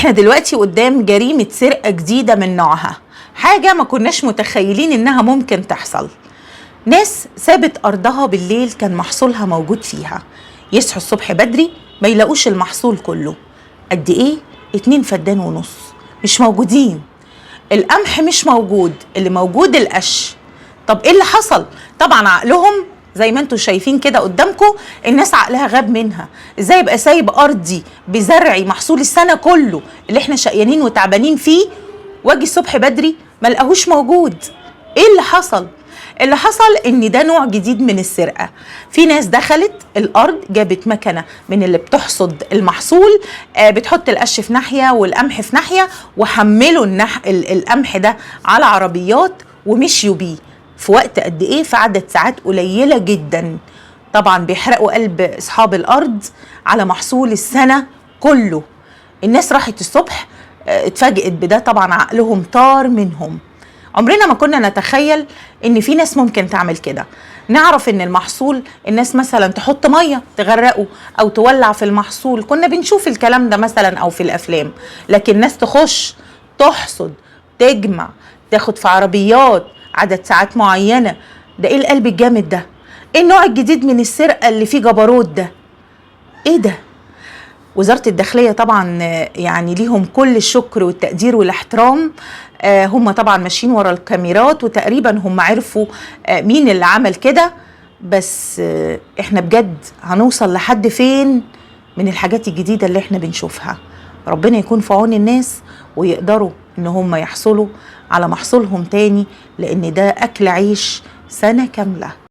احنا دلوقتي قدام جريمة سرقة جديدة من نوعها، حاجة ما كناش متخيلين انها ممكن تحصل. ناس سابت ارضها بالليل كان محصولها موجود فيها، يصحوا الصبح بدري ما يلاقوش المحصول كله. قد ايه؟ 2 فدان ونص مش موجودين. القمح مش موجود، اللي موجود القش. طب ايه اللي حصل؟ طبعا عقلهم زي ما انتم شايفين كده قدامكم، الناس عقلها غاب منها. ازاي يبقى سايب ارضي بزرعي محصول السنه كله اللي احنا شقيانين وتعبانين فيه، واجي الصبح بدري ما لقاهوش موجود؟ ايه اللي حصل؟ اللي حصل ان ده نوع جديد من السرقه. في ناس دخلت الارض، جابت مكنه من اللي بتحصد المحصول، بتحط القش في ناحيه والقمح في ناحيه، وحملوا القمح ده على عربيات ومشيوا بيه في وقت قد ايه؟ في عدد ساعات قليله جدا. طبعا بيحرقوا قلب اصحاب الارض على محصول السنه كله. الناس راحت الصبح اتفاجئت بده، طبعا عقلهم طار منهم. عمرنا ما كنا نتخيل ان في ناس ممكن تعمل كده. نعرف ان المحصول الناس مثلا تحط ميه تغرقه او تولع في المحصول، كنا بنشوف الكلام ده مثلا او في الافلام. لكن ناس تخش تحصد، تجمع، تاخد في عربيات عدد ساعات معينه، ده ايه القلب الجامد ده؟ ايه النوع الجديد من السرقه اللي فيه جبروت ده؟ ايه ده؟ وزارة الداخلية طبعا يعني ليهم كل الشكر والتقدير والاحترام. هم طبعا ماشيين ورا الكاميرات، وتقريبا هم عرفوا مين اللي عمل كده. بس احنا بجد هنوصل لحد فين من الحاجات الجديدة اللي احنا بنشوفها؟ ربنا يكون في عون الناس ويقدروا ان هم يحصلوا على محصولهم تاني، لان ده اكل عيش سنة كاملة.